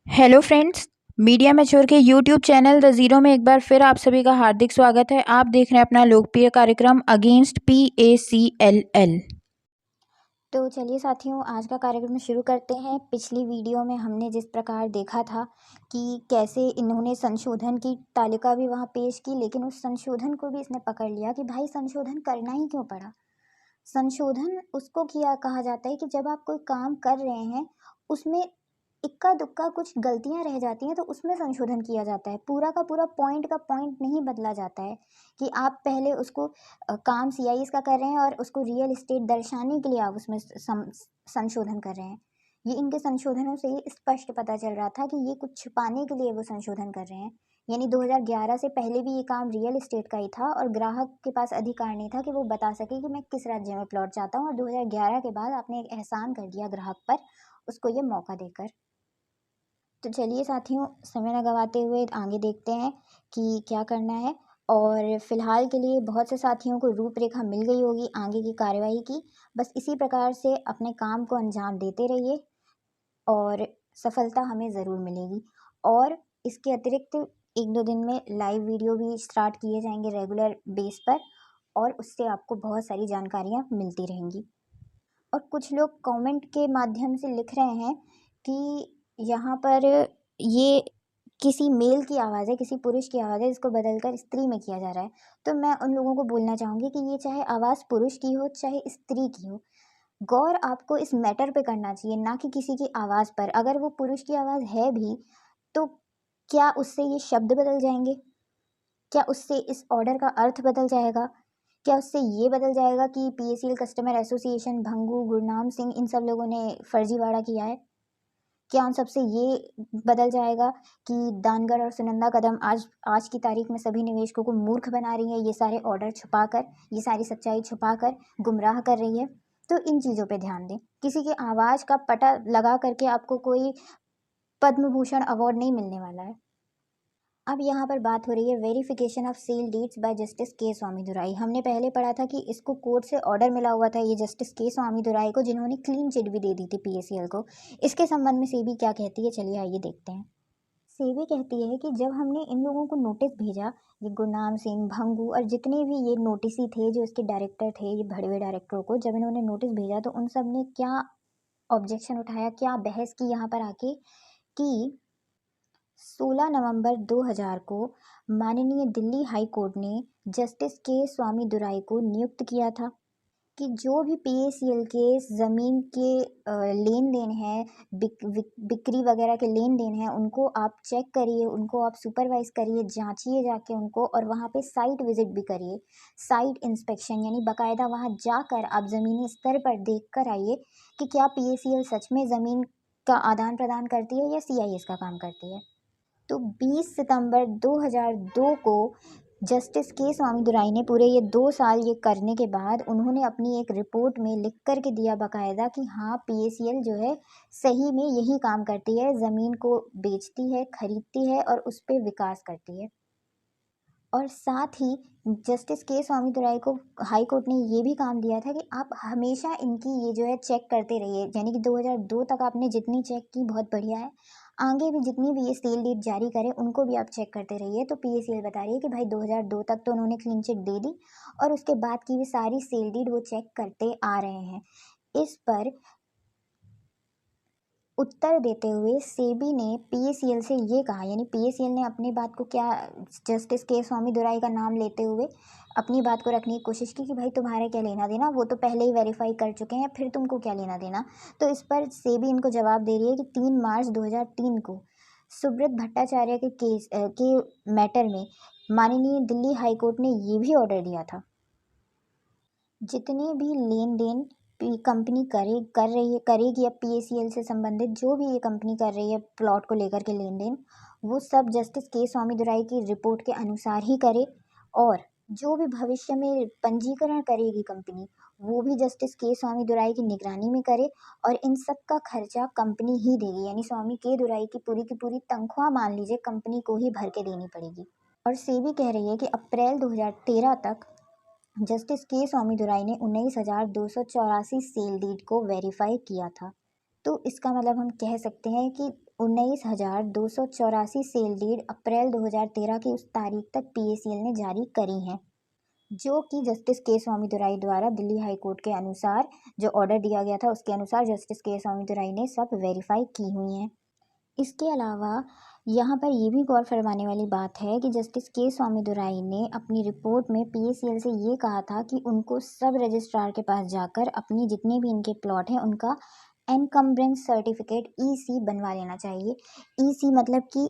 Hello friends. Media mature के YouTube channel the zero में एक बार फिर आप सभी का हार्दिक स्वागत है। आप देख रहे हैं अपना लोकप्रिय कार्यक्रम अगेंस्ट PACLL। तो चलिए साथियों, आज का कार्यक्रम शुरू करते हैं। पिछली वीडियो में हमने जिस प्रकार देखा था कि कैसे इन्होंने संशोधन की तालिका भी वहाँ पेश की, लेकिन उस संशोधन को भी इसने पकड़ लिया कि भाई संशोधन करना ही क्यों पड़ा। संशोधन उसको किया कहा जाता है कि जब आप कोई काम कर रहे हैं, उसमें इक्का दुक्का कुछ गलतियां रह जाती हैं तो उसमें संशोधन किया जाता है। पूरा का पूरा पॉइंट का पॉइंट नहीं बदला जाता है कि आप पहले उसको काम CIS का कर रहे हैं और उसको रियल एस्टेट दर्शाने के लिए आप उसमें संशोधन कर रहे हैं। ये इनके संशोधनों से ये स्पष्ट पता चल रहा था कि ये कुछ छुपाने के लिए वो संशोधन कर रहे हैं। यानी 2011 से पहले भी ये काम रियल एस्टेट का ही था और ग्राहक के पास अधिकार नहीं था कि वो बता सके कि मैं किस राज्य में प्लॉट चाहता हूँ, और 2011 के बाद आपने एक एहसान कर दिया ग्राहक पर, उसको ये मौका देकर। तो चलिए साथियों, समय न गवाते हुए आगे देखते हैं कि क्या करना है। और फिलहाल के लिए बहुत से साथियों को रूपरेखा मिल गई होगी आगे की कार्यवाही की। बस इसी प्रकार से अपने काम को अंजाम देते रहिए और सफलता हमें ज़रूर मिलेगी। और इसके अतिरिक्त 1-2 दिन में लाइव वीडियो भी स्टार्ट किए जाएंगे रेगुलर बेस पर, और उससे आपको बहुत सारी जानकारियाँ मिलती रहेंगी। और कुछ लोग कमेंट के माध्यम से लिख रहे हैं कि यहाँ पर ये किसी मेल की आवाज़ है, किसी पुरुष की आवाज़ है, इसको बदलकर स्त्री में किया जा रहा है। तो मैं उन लोगों को बोलना चाहूँगी कि ये चाहे आवाज़ पुरुष की हो चाहे स्त्री की हो, गौर आपको इस मैटर पे करना चाहिए, ना कि किसी की आवाज़ पर। अगर वो पुरुष की आवाज़ है भी, तो क्या उससे ये शब्द बदल जाएंगे? क्या उससे इस ऑर्डर का अर्थ बदल जाएगा? क्या उससे ये बदल जाएगा कि PACL customer association, Bhangoo, Gurnam Singh, इन सब लोगों ने फर्जीवाड़ा किया है? क्या उन सबसे ये बदल जाएगा कि दानगढ़ और सुनंदा कदम आज आज की तारीख में सभी निवेशकों को मूर्ख बना रही है, ये सारे ऑर्डर छुपाकर, ये सारी सच्चाई छुपाकर गुमराह कर रही है? तो इन चीज़ों पे ध्यान दें। किसी की आवाज़ का पता लगा करके आपको कोई पद्म भूषण अवार्ड नहीं मिलने वाला है। अब यहाँ पर बात हो रही है verification of sale deeds by justice K Swamidurai. हमने पहले पढ़ा था कि इसको कोर्ट से ऑर्डर मिला हुआ था ये जस्टिस के स्वामीदुराई को, जिन्होंने क्लीन चिट भी दे दी थी PACL को। इसके संबंध में सेबी क्या कहती है, चलिए आइए देखते हैं। सेबी कहती है कि जब हमने इन लोगों को नोटिस भेजा, ये गुरनाम सिंह, भंगू और जितने भी ये नोटिसी थे, जो इसके डायरेक्टर थे, ये बड़े बड़े डायरेक्टरों को जब इन्होंने नोटिस भेजा तो उन सब ने क्या ऑब्जेक्शन उठाया, क्या बहस की यहाँ पर आके, कि 16 नवंबर 2000 को माननीय दिल्ली हाई कोर्ट ने जस्टिस के स्वामीदुराई को नियुक्त किया था कि जो भी PACL के ज़मीन के लेन देन है, बिक्री वगैरह के लेन देन है, उनको आप चेक करिए, उनको आप सुपरवाइज करिए, जांचिए जाके उनको, और वहाँ पे साइट विजिट भी करिए, साइट इंस्पेक्शन, यानी बाकायदा वहाँ जाकर आप ज़मीनी स्तर पर देख कर आइए कि क्या PACL सच में ज़मीन का आदान प्रदान करती है या CIS का काम करती है। तो 20 सितंबर 2002 को जस्टिस के स्वामीदुराई ने पूरे ये 2 साल ये करने के बाद उन्होंने अपनी एक रिपोर्ट में लिख कर के दिया बाकायदा कि हाँ, PACL जो है सही में यही काम करती है, ज़मीन को बेचती है, खरीदती है और उस पे विकास करती है। और साथ ही जस्टिस के स्वामीदुराई को हाई कोर्ट ने ये भी काम दिया था कि आप हमेशा इनकी ये जो है चेक करते रहिए, यानी कि 2002 तक आपने जितनी चेक की बहुत बढ़िया है, आगे भी जितनी भी ये सेल डीड जारी करें उनको भी आप चेक करते रहिए। तो PACL बता रही है कि भाई 2002 तक तो उन्होंने क्लीन चिट दे दी, और उसके बाद की भी सारी सेल डीड वो चेक करते आ रहे हैं। इस पर उत्तर देते हुए सेबी ने PACL से ये कहा, यानी PACL ने अपनी बात को क्या, जस्टिस के स्वामीदुराई का नाम लेते हुए अपनी बात को रखने की कोशिश की कि भाई तुम्हारे क्या लेना देना, वो तो पहले ही वेरीफाई कर चुके हैं, फिर तुमको क्या लेना देना। तो इस पर सेबी इनको जवाब दे रही है कि 3 मार्च 2003 को सुब्रत भट्टाचार्य के केस के मैटर में माननीय दिल्ली हाई कोर्ट ने ये भी ऑर्डर दिया था, जितने भी लेन देन कंपनी करेगी अब PACL से संबंधित जो भी ये कंपनी कर रही है प्लॉट को लेकर के लेन देन, वो सब जस्टिस के स्वामीदुराई की रिपोर्ट के अनुसार ही करे। और जो भी भविष्य में पंजीकरण करेगी कंपनी, वो भी जस्टिस के स्वामीदुराई की निगरानी में करे, और इन सब का खर्चा कंपनी ही देगी, यानी स्वामी के दुराई की पूरी तनख्वाह मान लीजिए कंपनी को ही भर के देनी पड़ेगी। और सेबी कह रही है कि अप्रैल 2013 तक जस्टिस के स्वामीदुराई ने 19,284 सेल डीड को वेरीफाई किया था। तो इसका मतलब हम कह सकते हैं कि 19,284 सेल डीड अप्रैल 2013 की उस तारीख तक PACL ने जारी करी हैं, जो कि जस्टिस के स्वामीदुराई द्वारा दिल्ली हाई कोर्ट के अनुसार जो ऑर्डर दिया गया था उसके अनुसार जस्टिस के स्वामीदुराई ने सब वेरीफाई की हुई हैं। इसके अलावा यहाँ पर ये भी गौर फरमाने वाली बात है कि जस्टिस के स्वामीदुराई ने अपनी रिपोर्ट में PACL से ये कहा था कि उनको सब रजिस्ट्रार के पास जाकर अपनी जितने भी इनके प्लॉट हैं उनका एनकम्ब्रेंस सर्टिफिकेट EC बनवा लेना चाहिए। EC मतलब कि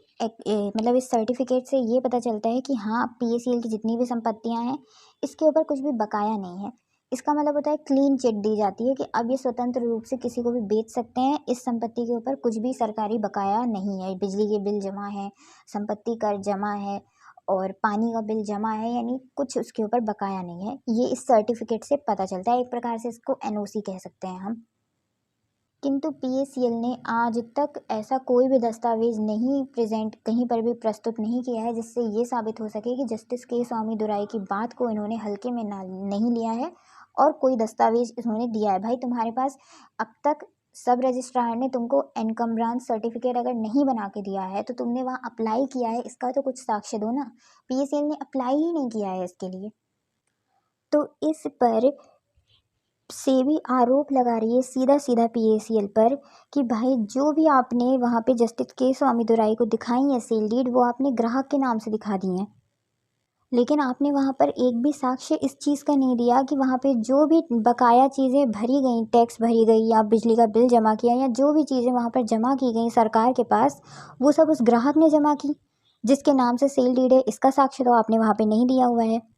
मतलब इस सर्टिफिकेट से ये पता चलता है कि हाँ PACL की जितनी भी संपत्तियाँ हैं इसके ऊपर कुछ भी बकाया नहीं है। इसका मतलब होता है क्लीन चिट दी जाती है कि अब ये स्वतंत्र रूप से किसी को भी बेच सकते हैं, इस संपत्ति के ऊपर कुछ भी सरकारी बकाया नहीं है। बिजली के बिल जमा है, संपत्ति कर जमा है और पानी का बिल जमा है, यानी कुछ उसके ऊपर बकाया नहीं है। ये इस सर्टिफिकेट से पता चलता है, एक प्रकार से इसको NOC कह सकते हैं हम। किंतु PACL ने आज तक ऐसा कोई भी दस्तावेज नहीं प्रेजेंट कहीं पर भी प्रस्तुत नहीं किया है जिससे ये साबित हो सके कि जस्टिस के स्वामीदुराई की बात को इन्होंने हल्के में नहीं लिया है और कोई दस्तावेज इन्होंने दिया है। भाई तुम्हारे पास अब तक सब रजिस्ट्रार ने तुमको एनकम्ब्रांस सर्टिफिकेट अगर नहीं बना के दिया है तो तुमने वहाँ अप्लाई किया है, इसका तो कुछ साक्ष्य दो ना। PACL ने अप्लाई ही नहीं किया है इसके लिए, तो इस पर सेबी आरोप लगा रही है सीधा सीधा PACL पर कि भाई जो भी आपने वहाँ पे जस्टिस के स्वामीदुराई को दिखाई है सेल डीड, वो आपने ग्राहक के नाम से दिखा दी हैं, लेकिन आपने वहाँ पर एक भी साक्ष्य इस चीज़ का नहीं दिया कि वहाँ पे जो भी बकाया चीज़ें भरी गई, टैक्स भरी गई या बिजली का बिल जमा किया या जो भी चीज़ें वहाँ पर जमा की गई सरकार के पास, वो सब उस ग्राहक ने जमा की जिसके नाम से सेल डीड है। इसका साक्ष्य तो आपने वहाँ पे नहीं दिया हुआ है।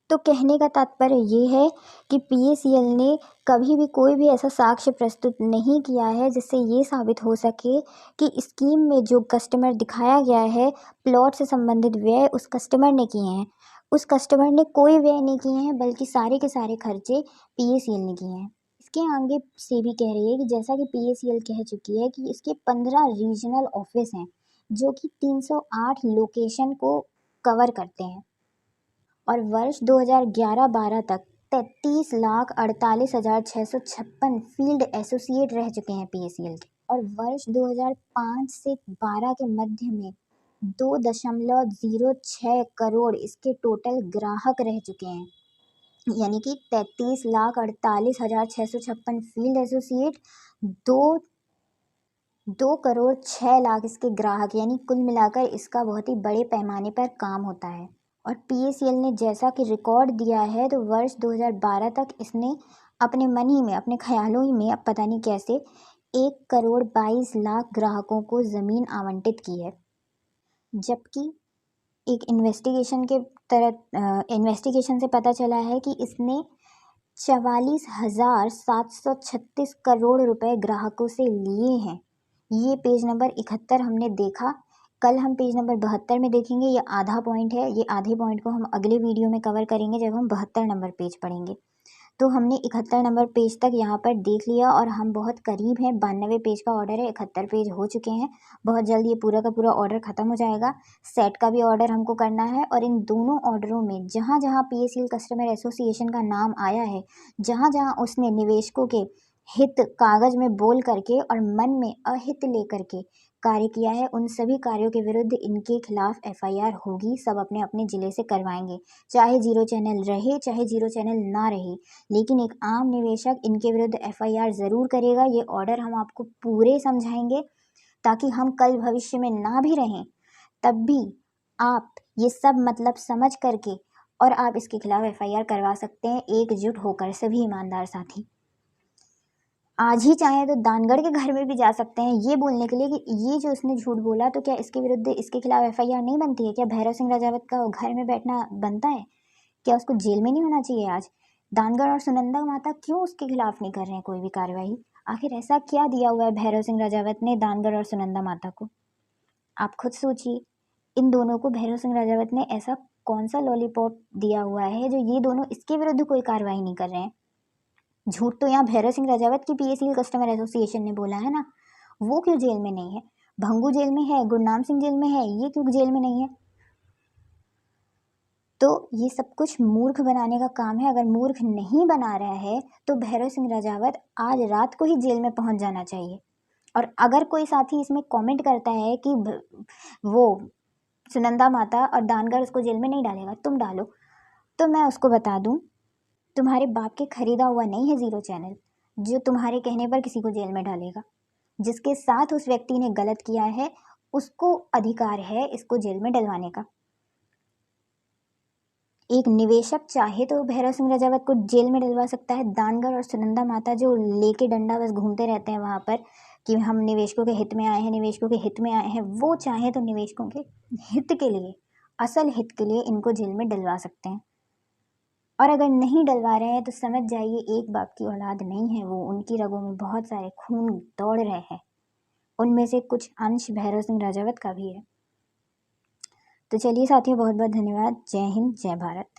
तो कहने का तात्पर्य ये है कि PACL ने कभी भी कोई भी ऐसा साक्ष्य प्रस्तुत नहीं किया है जिससे ये साबित हो सके कि स्कीम में जो कस्टमर दिखाया गया है प्लॉट से संबंधित व्यय उस कस्टमर ने किए हैं। उस कस्टमर ने कोई व्यय नहीं किए हैं, बल्कि सारे के सारे खर्चे PACL ने किए हैं। इसके आगे सेबी कह रही है कि जैसा कि PACL कह चुकी है कि इसके 15 रीजनल ऑफिस हैं जो कि 308 लोकेशन को कवर करते हैं और वर्ष 2011-12 तक 33,48,656 फील्ड एसोसिएट रह चुके हैं PACL के, और वर्ष 2005 से 12 के मध्य में 2.06 करोड़ इसके टोटल ग्राहक रह चुके हैं, यानी कि 33,48,656 फील्ड एसोसिएट, 2 करोड़ 6 लाख इसके ग्राहक, यानी कुल मिलाकर इसका बहुत ही बड़े पैमाने पर काम होता है। और PACL ने जैसा कि रिकॉर्ड दिया है तो वर्ष 2012 तक इसने अपने मन ही में, अपने ख्यालों ही में, अब पता नहीं कैसे, 1,22,00,000 ग्राहकों को ज़मीन आवंटित की है, जबकि एक इन्वेस्टिगेशन से पता चला है कि इसने 44,736 करोड़ रुपए ग्राहकों से लिए हैं। ये पेज नंबर 71 हमने देखा, कल हम पेज नंबर 72 में देखेंगे। ये आधा पॉइंट है, ये आधे पॉइंट को हम अगले वीडियो में कवर करेंगे जब हम 72 नंबर पेज पढ़ेंगे। तो हमने 71 नंबर पेज तक यहाँ पर देख लिया और हम बहुत करीब हैं, 92 पेज का ऑर्डर है, 71 पेज हो चुके हैं। बहुत जल्द ये पूरा का पूरा ऑर्डर ख़त्म हो जाएगा। सेट का भी ऑर्डर हमको करना है और इन दोनों ऑर्डरों में जहाँ जहाँ PACL कस्टमर एसोसिएशन का नाम आया है, जहाँ जहाँ उसने निवेशकों के हित कागज में बोल करके और मन में अहित लेकर के कार्य किया है, उन सभी कार्यों के विरुद्ध इनके खिलाफ FIR होगी। सब अपने अपने ज़िले से करवाएंगे, चाहे जीरो चैनल रहे चाहे जीरो चैनल ना रहे, लेकिन एक आम निवेशक इनके विरुद्ध FIR ज़रूर करेगा। ये ऑर्डर हम आपको पूरे समझाएंगे ताकि हम कल भविष्य में ना भी रहें, तब भी आप ये सब मतलब समझ करके और आप इसके खिलाफ FIR करवा सकते हैं एकजुट होकर, सभी ईमानदार साथी। आज ही चाहें तो दानगढ़ के घर में भी जा सकते हैं ये बोलने के लिए कि ये जो उसने झूठ बोला, तो क्या इसके विरुद्ध इसके खिलाफ FIR नहीं बनती है? क्या भैरव सिंह राजावत का घर में बैठना बनता है? क्या उसको जेल में नहीं होना चाहिए? आज दानगढ़ और सुनंदा माता क्यों उसके खिलाफ नहीं कर रहे हैं कोई भी कार्रवाई? आखिर ऐसा क्या दिया हुआ है भैरव सिंह राजावत ने दानगढ़ और सुनंदा माता को? आप खुद सोचिए, इन दोनों को भैरव सिंह राजावत ने ऐसा कौन सा लॉलीपॉप दिया हुआ है जो ये दोनों इसके विरुद्ध कोई कार्रवाई नहीं कर रहे हैं? झूठ तो यहाँ भैरव सिंह राजावत की PACL कस्टमर एसोसिएशन ने बोला है ना, वो क्यों जेल में नहीं है? भंगू जेल में है, गुरनाम सिंह जेल में है, ये क्यों जेल में नहीं है? तो ये सब कुछ मूर्ख बनाने का काम है। अगर मूर्ख नहीं बना रहा है तो भैरव सिंह राजावत आज रात को ही जेल में पहुंच जाना चाहिए। और अगर कोई साथी इसमें कमेंट करता है कि वो सुनंदा माता और दानगढ़ उसको जेल में नहीं डालेगा, तुम डालो, तो मैं उसको बता दूं, तुम्हारे बाप के खरीदा हुआ नहीं है ज़ीरो चैनल जो तुम्हारे कहने पर किसी को जेल में डालेगा। जिसके साथ उस व्यक्ति ने गलत किया है उसको अधिकार है इसको जेल में डलवाने का। एक निवेशक चाहे तो भैरव सिंह राजावत को जेल में डलवा सकता है। दानगढ़ और सुनंदा माता जो लेके डंडा बस घूमते रहते हैं वहाँ पर कि हम निवेशकों के हित में आए हैं, निवेशकों के हित में आए हैं, वो चाहे तो निवेशकों के हित के लिए, असल हित के लिए इनको जेल में डलवा सकते हैं। और अगर नहीं डलवा रहे हैं तो समझ जाइए एक बाप की औलाद नहीं है वो, उनकी रगों में बहुत सारे खून दौड़ रहे हैं, उनमें से कुछ अंश भैरव सिंह राजावत का भी है। तो चलिए साथियों, बहुत बहुत धन्यवाद। जय हिंद, जय भारत।